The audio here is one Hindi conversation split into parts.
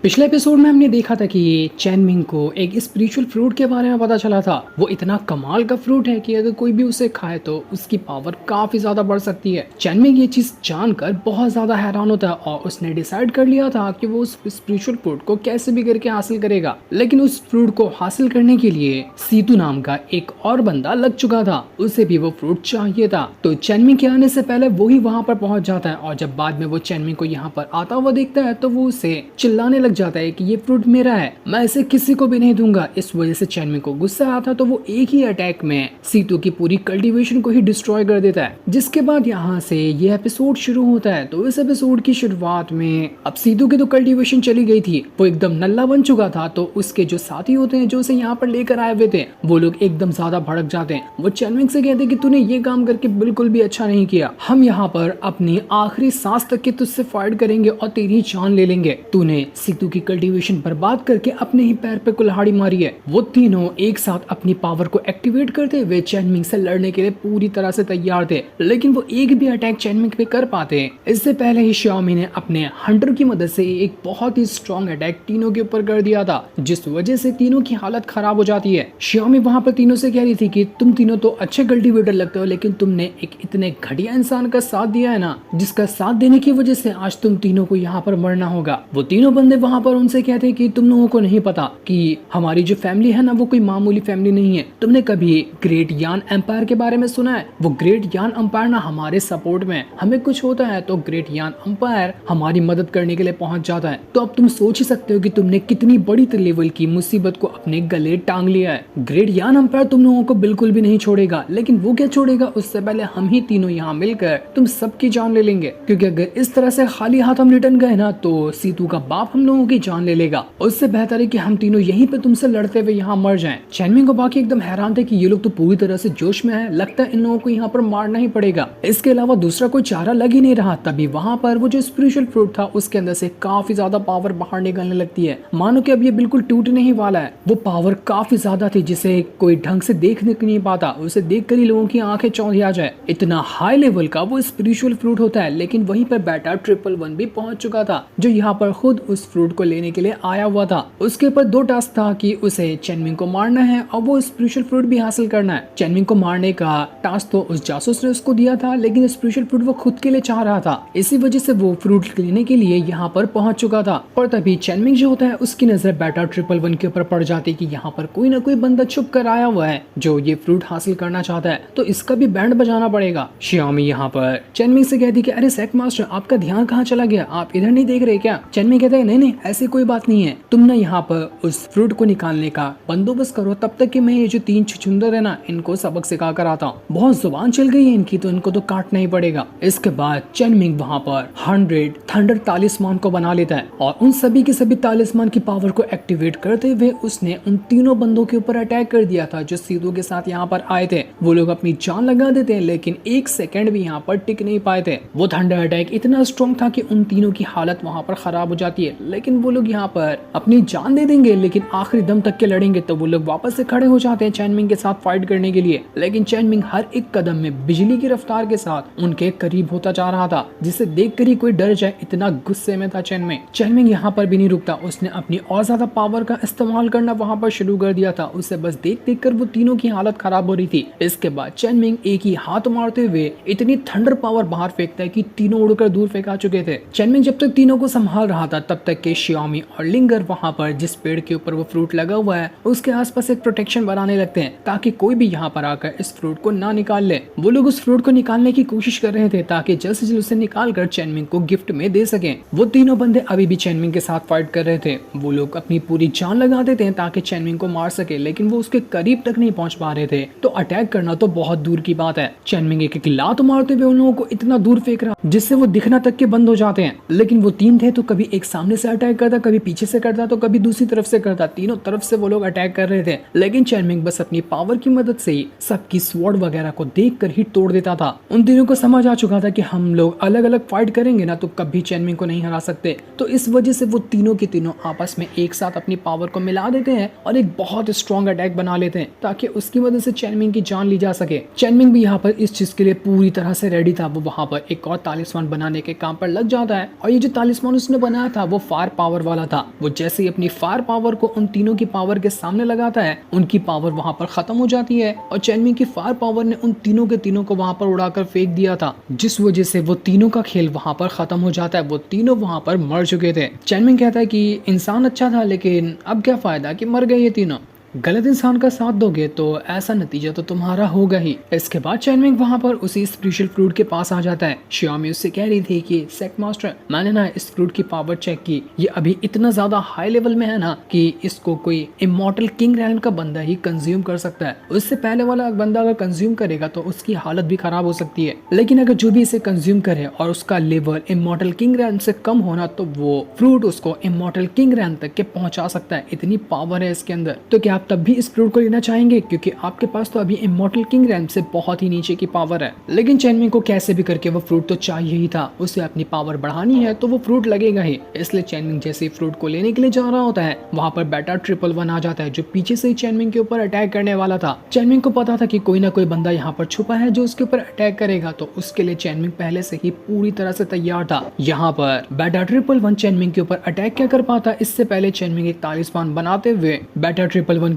पिछले एपिसोड में हमने देखा था कि चैन मिंग को एक स्पिरिचुअल फ्रूट के बारे में पता चला था। वो इतना कमाल का फ्रूट है कि अगर कोई भी उसे खाए तो उसकी पावर काफी ज्यादा बढ़ सकती है। चैन मिंग ये चीज जानकर बहुत ज्यादा हैरान होता है और उसने डिसाइड कर लिया था कि वो उस स्पिरिचुअल फ्रूट को कैसे भी करके हासिल करेगा। लेकिन उस फ्रूट को हासिल करने के लिए सीतू नाम का एक और बंदा लग चुका था, उसे भी वो फ्रूट चाहिए था। तो चैन मिंग के आने से पहले वो ही वहाँ पर पहुंच जाता है और जब बाद में वो चैन मिंग को यहाँ पर आता हुआ देखता है तो वो उसे चिल्लाने जाता है कि ये फ्रूट मेरा है, मैं इसे किसी को भी नहीं दूंगा। इस वजह से चैन मिंग को गुस्सा आता तो वो एक ही अटैक में सीतू की पूरी कल्टीवेशन को ही डिस्ट्रॉय कर देता है। जिसके बाद यहाँ से ये एपिसोड शुरू होता है। तो इस एपिसोड की शुरुआत में अब सीतू की तो कल्टीवेशन चली गई थी, वो एकदम नल्ला बन चुका था। तो उसके जो साथी होते हैं जो उसे यहाँ पर लेकर आए हुए थे वो लोग एकदम ज्यादा भड़क जाते हैं। वो चैन मिंग से कहते हैं कि तूने ये काम करके बिल्कुल भी अच्छा नहीं किया, हम यहाँ पर अपनी आखिरी सांस तक के तुझसे फाइट करेंगे और तेरी जान ले लेंगे। तूने सीतू की कल्टीवेशन बर्बाद करके अपने ही पैर पे कुल्हाड़ी मारी है। वो तीनों एक साथ अपनी पावर को एक्टिवेट करते हुए चैन मिंग से लड़ने के लिए पूरी तरह से तैयार थे, लेकिन वो एक भी अटैक चैन मिंग पे कर पाते। इससे पहले ही श्याओमी ने अपने हंटर की मदद से एक बहुत ही स्ट्रॉन्ग अटैक तीनों के ऊपर कर दिया था, जिस वजह से तीनों की हालत खराब हो जाती है। श्याओमी वहाँ पर तीनों से कह रही थी कि तुम तीनों तो अच्छे कल्टीवेटर लगते हो, लेकिन तुमने एक इतने घटिया इंसान का साथ दिया है ना, जिसका साथ देने की वजह से आज तुम तीनों को यहाँ पर मरना होगा। वो तीनों बंदे वहाँ पर उनसे कहते हैं कि तुम लोगों को नहीं पता कि हमारी जो फैमिली है ना वो कोई मामूली फैमिली नहीं है। तुमने कभी ग्रेट यान एम्पायर के बारे में सुना है? वो ग्रेट यान एम्पायर ना हमारे सपोर्ट में, हमें कुछ होता है तो ग्रेट यान एम्पायर हमारी मदद करने के लिए पहुंच जाता है। तो अब तुम सोच ही सकते हो कि तुमने कितनी बड़ी लेवल की मुसीबत को अपने गले टांग लिया है। ग्रेट यान एम्पायर तुम लोगों को बिल्कुल भी नहीं छोड़ेगा, लेकिन वो क्या छोड़ेगा, उससे पहले हम ही तीनों यहाँ मिलकर तुम सबकी जान ले लेंगे, क्योंकि अगर इस तरह से खाली हाथ हम रिटर्न गए ना तो सीतू का बाप हम लोगों की जान ले लेगा। उससे बेहतर है कि हम तीनों यहीं पे तुमसे लड़ते हुए यहाँ मर जाएं। चैन मिंग को बाकी एकदम हैरान थे कि ये लोग तो पूरी तरह से जोश में है, लगता है इन लोगों को यहाँ पर मारना ही पड़ेगा, इसके अलावा दूसरा कोई चारा लग ही नहीं रहा। तभी वहाँ पर वो जो स्पिरिचुअल फ्रूट था उसके अंदर से काफी ज्यादा पावर बाहर निकलने लगती है, मानो कि अब ये बिल्कुल टूटने ही वाला है। वो पावर काफी ज्यादा थी जिसे कोई ढंग से देखने को नहीं पाता, उसे देखकर ही लोगों की आंखें चौंधिया जाए। इतना हाई लेवल का वो स्पिरिचुअल फ्रूट होता है। लेकिन वहीं पर बेटा 111 भी पहुंच चुका था, जो यहाँ पर खुद उस फ्रूट को लेने के लिए आया हुआ था। उसके ऊपर दो टास्क था कि उसे चैन मिंग को मारना है और वो स्पिरिचुअल फ्रूट भी हासिल करना है। चैन मिंग को मारने का टास्क तो उस जासूस ने उसको दिया था, लेकिन स्पिरिचुअल फ्रूट वो खुद के लिए चाह रहा था, इसी वजह से वो फ्रूट लेने के लिए यहाँ पर पहुंच चुका था। और तभी चैन मिंग जो होता है उसकी नजर बेटा 111 के ऊपर पड़ जाती है कि यहाँ पर कोई ना कोई बंदा छुप कर आया हुआ है जो ये फ्रूट हासिल करना चाहता है, तो इसका भी बैंड बजाना पड़ेगा। श्याओमी यहाँ पर चैन मिंग से कहती कि अरे सेक मास्टर, आपका ध्यान कहाँ चला गया, आप इधर नहीं देख रहे क्या? चैन मिंग कहता है नहीं नहीं, ऐसी कोई बात नहीं है, तुम ना यहाँ पर उस फ्रूट को निकालने का बंदोबस्त करो, तब तक कि मैं ये जो 3 छुछुंदर है ना इनको सबक सिखा कर आता हूँ। बहुत जुबान चल गई है इनकी, तो इनको तो काटना ही पड़ेगा। इसके बाद चैन मिंग वहाँ पर 100 थंडर तालिस्मान को बना लेता है और उन सभी के सभी तालिस्मान की पावर को एक्टिवेट करते हुए उसने उन तीनों बंदों के ऊपर अटैक कर दिया था जो सीतू के साथ यहाँ पर आए थे। वो लोग अपनी जान लगा देते हैं, लेकिन 1 सेकंड भी यहाँ पर टिक नहीं पाए थे। वो थंडर अटैक इतना स्ट्रॉन्ग था कि उन तीनों की हालत वहाँ पर खराब हो जाती है, लेकिन वो लोग यहाँ पर अपनी जान दे देंगे, लेकिन आखिरी दम तक के लड़ेंगे। तो वो लोग वापस से खड़े हो जाते हैं चैन मिंग के साथ फाइट करने के लिए, लेकिन चैन मिंग हर एक कदम में बिजली की रफ्तार के साथ उनके करीब होता जा रहा था, जिसे देखकर ही कोई डर जाए, इतना गुस्से में था चैन मिंग। चैन मिंग यहाँ पर भी नहीं रुकता, उसने अपनी और ज्यादा पावर का इस्तेमाल करना वहाँ पर शुरू कर दिया था। उसे बस देख देख कर वो तीनों की हालत खराब हो रही थी। इसके बाद चैन मिंग एक ही हाथ मारते हुए इतनी थंडर पावर बाहर फेंकता है कि तीनों उड़कर दूर फेंका चुके थे। चैन मिंग जब तक तीनों को संभाल रहा था तब तक के श्याओमी और लिंगर वहाँ पर जिस पेड़ के ऊपर वो फ्रूट लगा हुआ है उसके आसपास एक प्रोटेक्शन बनाने लगते हैं, ताकि कोई भी यहाँ पर आकर इस फ्रूट को ना निकाल ले। वो लोग उस फ्रूट को निकालने की कोशिश कर रहे थे ताकि जल्द से जल्द उसे निकाल कर चैन मिंग को गिफ्ट में दे सकें। वो तीनों बंदे अभी भी चैन मिंग के साथ फाइट कर रहे थे। वो लोग अपनी पूरी जान लगा देते हैं ताकि चैन मिंग को मार सके, लेकिन वो उसके करीब तक नहीं पहुंच पा रहे थे। तो अटैक करना तो बहुत दूर की बात है। चैन मिंग एक लात मारते हुए उन लोगों को इतना दूर फेंक रहा जिससे वो दिखना तक के बंद हो जाते हैं। लेकिन वो 3 थे तो कभी एक सामने से अटैक करता, कभी पीछे से करता, तो कभी दूसरी तरफ से करता। तीनों तरफ से वो लोग अटैक कर रहे थे, लेकिन चैन मिंग बस अपनी पावर की मदद से ही सबकी स्वॉर्ड वगैरह को देखकर ही तोड़ देता था। उन तीनों को समझ आ चुका था कि हम लोग अलग अलग फाइट करेंगे ना तो कभी चैन मिंग को नहीं हरा सकते। तो इस वजह से वो तीनों के तीनों आपस में एक साथ अपनी पावर को मिला देते हैं और एक बहुत स्ट्रॉन्ग अटैक बना लेते हैं, ताकि उसकी वजह से चैन मिंग की जान ली जा सके। चैन मिंग भी यहाँ पर इस चीज के लिए पूरी तरह से रेडी था। वो वहाँ पर एक और तालिस्मान बनाने के काम पर लग जाता है और ये जो तालिस्मान उसने बनाया था वो फार फायर पावर वाला था। वो जैसे ही अपनी फायर पावर को उन तीनों की पावर के सामने लगाता है, उनकी पावर वहां पर खत्म हो जाती है और चेनमिंग की फायर पावर ने उन तीनों के तीनों को वहां पर उड़ाकर फेंक दिया था, जिस वजह से वो तीनों का खेल वहां पर खत्म हो जाता है। वो तीनों वहां पर मर चुके थे। चेनमिंग कहता है कि इंसान अच्छा था, लेकिन अब क्या फायदा कि मर गए ये तीनों। गलत इंसान का साथ दोगे तो ऐसा नतीजा तो तुम्हारा होगा ही। इसके बाद चेनमिंग वहां पर उसी स्पेशल फ्रूट के पास आ जाता है। शियामी उससे कह रही थी कि सेक मास्टर, मैंने ना इस फ्रूट की पावर चेक की, ये अभी इतना ज्यादा हाई लेवल में है ना कि इसको कोई इमॉर्टल किंग रैंक का बंदा ही कंज्यूम कर सकता है। उससे पहले वाला बंदा अगर कंज्यूम करेगा तो उसकी हालत भी खराब हो सकती है, लेकिन अगर जो भी इसे कंज्यूम करे और उसका लेवल इमॉर्टल किंग रैंक से कम होना, तो वो फ्रूट उसको इमॉर्टल किंग रैंक तक के पहुंचा सकता है। इतनी पावर है इसके अंदर। तो क्या आप तब भी इस फ्रूट को लेना चाहेंगे? क्योंकि आपके पास तो अभी इमॉर्टल किंग रैंक से बहुत ही नीचे की पावर है। लेकिन चेनमिंग को कैसे भी करके वो फ्रूट तो चाहिए ही था। उसे अपनी पावर बढ़ानी है तो वो फ्रूट लगेगा ही। इसलिए चेनमिंग जैसे ही फ्रूट को लेने के लिए जा रहा होता है, वहां पर बेटा 111 आ जाता है, जो पीछे से ही चेनमिंग के ऊपर अटैक करने वाला था। चेनमिंग को पता था कि कोई ना कोई बंदा यहाँ पर छुपा है जो उसके ऊपर अटैक करेगा, तो उसके लिए चेनमिंग पहले से ही पूरी तरह से तैयार था। यहाँ पर बेटा 111 चेनमिंग के ऊपर अटैक क्या कर पाता, इससे पहले चेनमिंग एक तालिस्मान बनाते हुए बेटा 111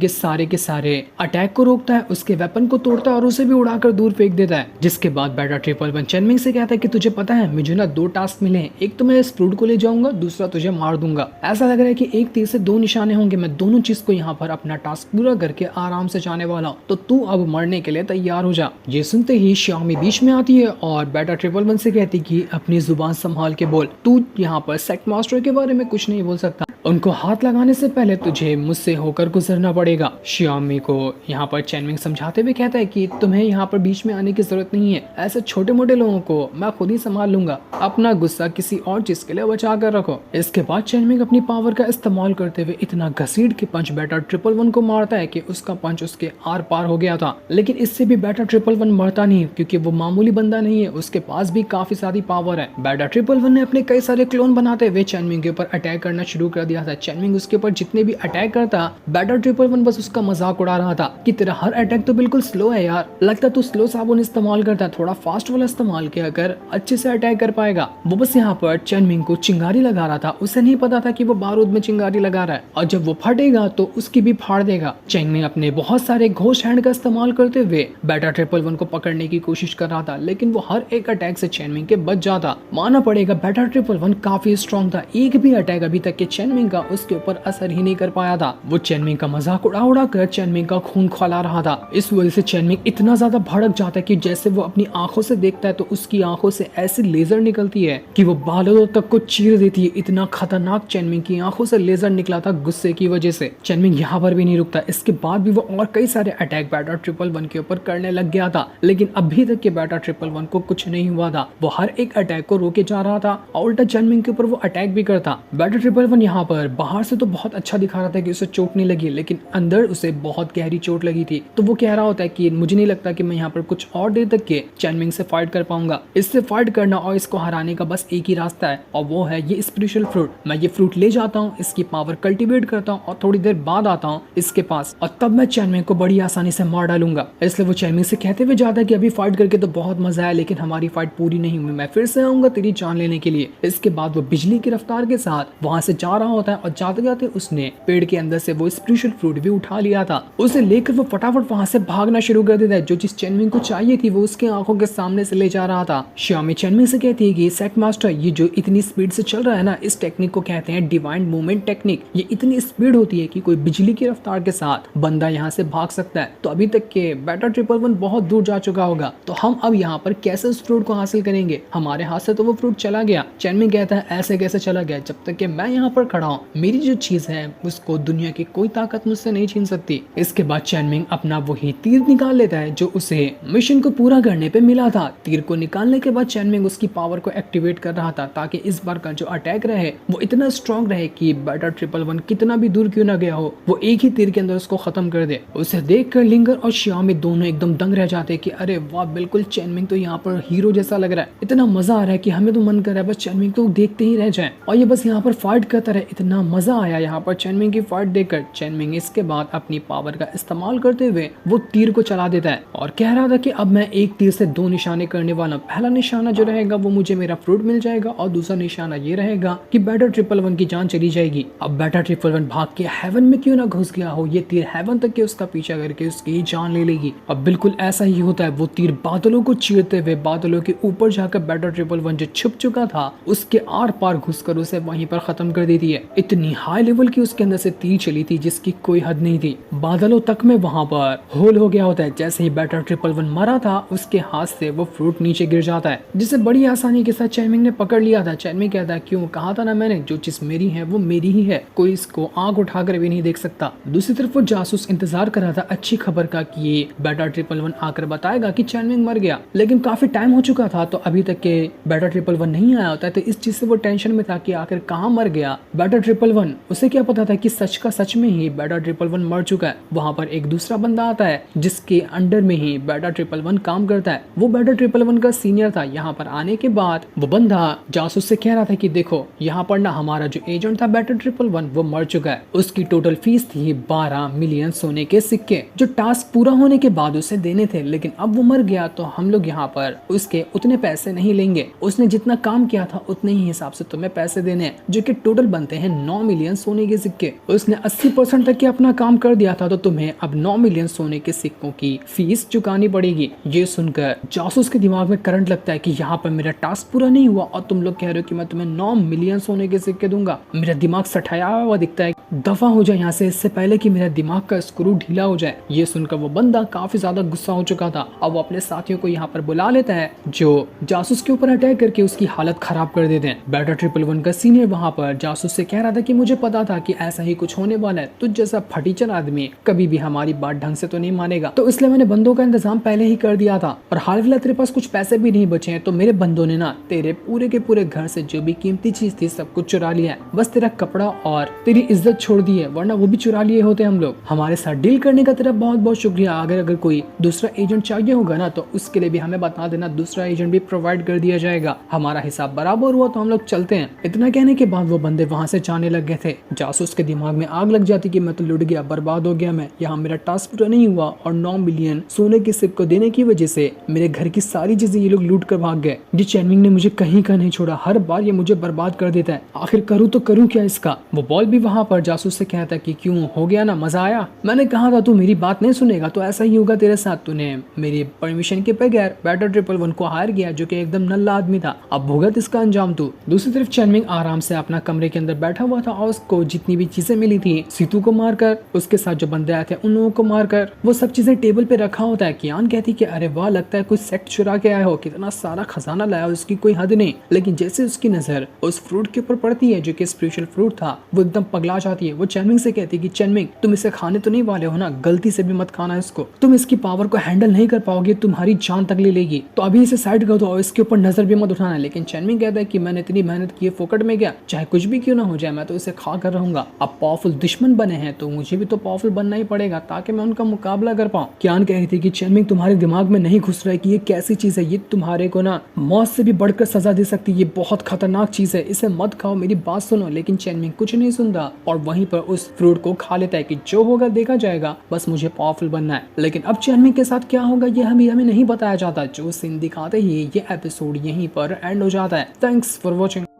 के सारे अटैक को रोकता है, उसके वेपन को तोड़ता है और उसे भी उड़ाकर दूर फेंक देता है। जिसके बाद बेटा 111 चेनमिंग से कहता है कि तुझे पता है मुझे ना 2 टास्क मिले हैं, एक तो मैं इस फ्रूट को ले जाऊंगा, दूसरा तुझे मार दूंगा। ऐसा लग रहा है कि एक तीर से 2 निशाने होंगे, मैं दोनों चीज को यहाँ पर अपना टास्क पूरा करके आराम से जाने वाला हूँ, तो तू अब मरने के लिए तैयार हो जा। ये सुनते ही श्यामी बीच में आती है और बेटा 111 से कहती कि अपनी जुबान संभाल के बोल, तू यहाँ पर सेक्ट मास्टर के बारे में कुछ नहीं बोल सकता, उनको हाथ लगाने से पहले तुझे मुझसे होकर गुजरना पड़ेगा। श्यामी को यहाँ पर चेनमिंग समझाते हुए कहता है कि तुम्हें यहाँ पर बीच में आने की जरूरत नहीं है, ऐसे छोटे मोटे लोगों को मैं खुद ही संभाल लूंगा, अपना गुस्सा किसी और चीज के लिए बचा कर रखो। इसके बाद चेनमिंग अपनी पावर का इस्तेमाल करते हुए इतना घसीट के पंच बेटा 111 को मारता है कि उसका पंच उसके आर पार हो गया था। लेकिन इससे भी बेटा 111 मरता नहीं, क्योंकि वो मामूली बंदा नहीं है, उसके पास भी काफी सारी पावर है। बेटा 111 ने अपने कई सारे क्लोन बनाते हुए चेनमिंग के ऊपर अटैक करना शुरू कर दिया था। चेनमिंग उसके ऊपर जितने भी अटैक करता, बेटा 111 बस उसका मजाक उड़ा रहा था कि तेरा हर अटैक तो बिल्कुल स्लो है यार, लगता तू स्लो साबुन इस्तेमाल करता है, थोड़ा फास्ट वाला इस्तेमाल किया कर, अच्छे से अटैक कर पाएगा। वो बस यहाँ पर चेनमिंग को चिंगारी लगा रहा था, उसे नहीं पता था कि वो बारूद में चिंगारी लगा रहा है और जब वो फटेगा तो उसकी भी फाड़ देगा। चेनमिंग अपने बहुत सारे घोस्ट हैंड का इस्तेमाल करते हुए बेटा 111 को पकड़ने की कोशिश कर रहा था, लेकिन वो हर एक अटैक से चेनमिंग के बच जाता। मानना पड़ेगा बेटा 111 काफी स्ट्रॉन्ग था, एक भी अटैक अभी तक के चेनमिंग का उसके ऊपर असर ही नहीं कर पाया था। वो चेनमिंग का मजाक उड़ा कर चेनमिंग का खून खौला रहा था। इस वजह से चेनमिंग इतना ज्यादा भड़क जाता है कि जैसे वो अपनी आंखों से देखता है तो उसकी आंखों से ऐसी लेजर निकलती है कि वो बालों तक को चीर देती है। इतना खतरनाक चेनमिंग की आंखों से लेजर निकला था गुस्से की वजह से। चेनमिंग यहाँ पर भी नहीं रुकता, इसके बाद भी वो और कई सारे अटैक बेटा 111 के ऊपर करने लग गया था, लेकिन अभी तक के बेटा 111 को कुछ नहीं हुआ था। वो हर एक अटैक को रोके जा रहा था और उल्टा चेनमिंग के ऊपर वो अटैक भी करता। बेटा 111 यहाँ पर बाहर से तो बहुत अच्छा दिखा रहा था कि उसे चोट नहीं लगी, लेकिन अंदर उसे बहुत गहरी चोट लगी थी। तो वो कह रहा होता है कि मुझे नहीं लगता कि मैं यहाँ पर कुछ और देर तक के चेनमिंग से फाइट कर पाऊंगा, इससे फाइट करना और इसको हराने का बस एक ही रास्ता है और वो है ये स्पेशल फ्रूट। मैं ये फ्रूट ले जाता हूँ, इसकी पावर कल्टीवेट करता हूँ और थोड़ी देर बाद आता हूँ इसके पास और तब मैं चेनमिंग को बड़ी आसानी से मार डालूंगा। इसलिए वो चेनमिंग से कहते हुए जाता है कि अभी फाइट करके तो बहुत मजा आया, लेकिन हमारी फाइट पूरी नहीं हुई, मैं फिर से आऊंगा तेरी जान लेने के लिए। इसके बाद वो बिजली की रफ्तार के साथ वहां से जा रहा होता है और जाते जाते उसने पेड़ के अंदर से वो स्पेशल फ्रूट भी उठा लिया था। उसे लेकर वो फटाफट वहां से भागना शुरू कर देता है। जो चीज चेनमिंग को चाहिए थी वो उसके आंखों के सामने से ले जा रहा था। श्यामी चेनमिंग से कहती है कि सेट मास्टर, ये जो इतनी स्पीड से चल रहा है ना, इस टेक्निक को कहते हैं डिवाइन मूवमेंट टेक्निक। ये इतनी स्पीड होती है कि कोई बिजली की रफ्तार के साथ बंदा यहाँ से भाग सकता है। तो अभी तक के बेटा 111 बहुत दूर जा चुका होगा, तो हम अब यहाँ पर कैसे उस फ्रूट को हासिल करेंगे? हमारे हाथ से तो वो फ्रूट चला गया। चेनमिंग कहता है ऐसे कैसे चला गया, जब तक कि मैं यहाँ पर खड़ा हूँ मेरी जो चीज है उसको दुनिया की कोई ताकत मुझसे नहीं छीन सकती। इसके बाद चेनमिंग अपना वही तीर निकाल लेता है जो उसे मिशन को पूरा करने पे मिला था। तीर को निकालने के बाद चेनमिंग उसकी पावर को एक्टिवेट कर रहा था ताकि इस बार का जो अटैक रहे वो इतना स्ट्रॉन्ग रहे कि बेटा 111 कितना भी दूर क्यों ना गया हो वो एक ही तीर के अंदर उसको खत्म कर दे। उसे देखकर लिंगर और श्यामी दोनों एकदम दंग रह जाते कि अरे वाह, बिल्कुल चेनमिंग तो यहाँ पर हीरो जैसा लग रहा है, इतना मजा आ रहा है कि हमें तो मन कर रहा है बस चेनमिंग तो देखते ही रह जाए और ये बस यहाँ पर फाइट करता रहे। इतना मजा आया यहाँ पर चैनमिंग की फाइट देखकर। चैनमिंग इसके बाद अपनी पावर का इस्तेमाल करते हुए वो तीर को चला देता है और कह रहा था कि अब मैं एक तीर से 2 निशाने करने वाला हूं। पहला निशाना जो रहेगा वो मुझे मेरा फ्रूट मिल जाएगा और दूसरा निशाना ये रहेगा कि बैटर 111 की जान चली जाएगी। अब बैटर 111 भाग के हेवन में क्यों ना घुस गया हो, ये तीर हेवन तक के उसका पीछा करके उसकी जान ले लेगी। अब बिल्कुल ऐसा ही होता है, वो तीर बादलों को चीरते हुए बादलों के ऊपर जाकर बैटर 111 जो छुप चुका था उसके आर पार घुसकर उसे वहीं पर खत्म कर देती है। इतनी हाई लेवल की उसके अंदर से तीर चली थी जिसकी कोई हद नहीं थी। बादलों तक में वहां पर होल हो गया होता है। जैसे ही बैटर 111 मरा था उसके हाथ से वो फ्रूट नीचे गिर जाता है, जिसे बड़ी आसानी के साथ चैनमिंग ने पकड़ लिया था। चैनमिंग कहता है क्यों, कहा था ना मैंने, जो चीज मेरी है वो मेरी ही है, कोई इसको आंख उठाकर भी नहीं देख सकता। दूसरी तरफ वो जासूस इंतजार कर रहा था अच्छी खबर का कि ये बैटर 111 आकर बताएगा कि चैनमिंग मर गया, लेकिन काफी टाइम हो चुका था तो अभी तक के बैटर 111 नहीं आया होता है। तो इस चीज से वो टेंशन में था कि आखिर कहाँ मर गया बैटर 111। उसे क्या पता था कि सच का सच में ही बैटर 111 मर चुका है। वहां पर एक दूसरा बंदा आता है जिसके अंडर में ही बैटर 111 काम करता है। वो बैटर 111 का सीनियर था। यहाँ पर आने के बाद वो बंदा जासूस से कह रहा था कि देखो यहाँ पर ना हमारा जो एजेंट था बैटर 111 वो मर चुका है। उसकी टोटल फीस थी 12 मिलियन सोने के सिक्के जो टास्क पूरा होने के बाद उसे देने थे, लेकिन अब वो मर गया तो हम लोग यहाँ पर उसके उतने पैसे नहीं लेंगे। उसने जितना काम किया था उतने ही हिसाब से तुम्हें पैसे देने हैं, जो कि टोटल बनते हैं 9 मिलियन सोने के सिक्के। उसने 80% तक के अपना काम कर दिया था तो तुम्हें अब 9 मिलियन सोने के सिक्कों की फीस चुकानी पड़ेगी। ये सुनकर जासूस के दिमाग में करंट लगता है कि यहाँ पर मेरा टास्क पूरा नहीं हुआ और तुम लोग कह रहे हो कि मैं तुम्हें 9 मिलियन सोने के सिक्के दूंगा। मेरा दिमाग सठाया हुआ दिखता है, दफा हो जाए यहाँ से, इससे पहले कि मेरा दिमाग का स्क्रू ढीला हो जाए। ये सुनकर वो बंदा काफी ज्यादा गुस्सा हो चुका था। अब वो अपने साथियों को यहाँ पर बुला लेता है जो जासूस के ऊपर अटैक करके उसकी हालत खराब कर देते हैं। बैटर 111 का सीनियर वहाँ पर जासूस से कह रहा था कि मुझे पता था कि ऐसा ही कुछ होने वाला है, तुझ जैसा फटीचर आदमी कभी भी हमारी बात ढंग से तो नहीं मानेगा, तो इसलिए मैंने बंदों का इंतजाम पहले ही कर दिया था और हाल फिलहाल तेरे पास कुछ पैसे भी नहीं बचे हैं तो मेरे बंदों ने ना तेरे पूरे के पूरे घर से जो भी कीमती चीज थी सब कुछ चुरा लिया है, बस तेरा कपड़ा और तेरी इज्जत छोड़ दी है, वरना वो भी चुरा लिए होते हम लोग। हमारे साथ डील करने का तेरा बहुत बहुत शुक्रिया। अगर कोई दूसरा एजेंट चाहिए होगा ना तो उसके लिए भी हमें बता देना, दूसरा एजेंट भी प्रोवाइड कर दिया जाएगा। हमारा हिसाब बराबर हुआ तो हम लोग चलते हैं। इतना कहने के बाद वो बंदे वहां से जाने लग गए थे। जासूस के दिमाग में आग लग जाती कि मैं तो लुट गया, बर्बाद हो गया मैं, यहाँ मेरा टास्क पूरा नहीं हुआ और 9 मिलियन सोने के सिक्के को देने की वजह से मेरे घर की सारी चीजें ये लोग लूट कर भाग गए। जी चैनमिंग ने मुझे कहीं का नहीं छोड़ा, हर बार ये मुझे बर्बाद कर देता है, आखिर करूँ तो करूँ क्या इसका। वो बॉल भी वहां पर जासूस से कहता है कि क्यों, हो गया ना, मजा आया, मैंने कहा था तू मेरी बात नहीं सुनेगा तो ऐसा ही होगा तेरे साथ। तूने मेरी परमिशन के बगैर बैटर 111 को हायर किया जो कि एकदम नल्ला आदमी था, अब भुगत इसका अंजाम तू। दूसरी तरफ चैनमिंग आराम से अपना कमरे के अंदर बैठा हुआ था और उसको जितनी भी चीजें मिली थी, सीतू को मारकर, उसके साथ जो बंदे आए थे उन लोगों को मारकर, वो सब चीजें टेबल पे रखा होता है। कियान कहती कि अरे वाह, लगता है कुछ सेट चुरा के आया हो, कितना सारा खजाना लाया, उसकी कोई हद नहीं। लेकिन जैसे उसकी नजर उस फ्रूट के ऊपर पड़ती है जो कि स्पेशल फ्रूट था, वो एकदम पगला जाती है। वो चैनमिंग से कहती है कि चैनमिंग तुम इसे खाने तो नहीं वाले हो ना, गलती से भी मत खाना इसको, तुम इसकी पावर को हैंडल नहीं कर पाओगे, तुम्हारी जान तक ले लेगी, तो अभी इसे साइड कर दो और इसके ऊपर नजर भी मत उठाना। लेकिन चैनमिंग कहता है कि मैंने इतनी मेहनत की है फोकट में क्या, चाहे कुछ भी क्यों ना हो जाए मैं तो इसे खा कर रहूंगा। अब पावरफुल दुश्मन बने हैं तो मुझे भी तो पावरफुल बनना ही पड़ेगा ताकि मैं उनका मुकाबला कर पाऊं। कियान कह रही थी कि चैनमिंग तुम्हारे दिमाग में नहीं घुस रहा है कि ये कैसी चीज है, ये तुम्हारे को ना मौत से भी बढ़कर सजा दे सकती है, ये बहुत खतरनाक चीज है, इसे मत खाओ, मेरी बात सुनो। लेकिन चैनमिंग कुछ नहीं सुनता और वहीं पर उस फ्रूट को खा लेता है कि जो होगा देखा जाएगा, बस मुझे पावरफुल बनना है। लेकिन अब चैनमिंग के साथ क्या होगा ये हमें नहीं बताया जाता। जो सीन दिखाते ही ये एपिसोड यहीं पर एंड हो जाता है। Thanks for watching.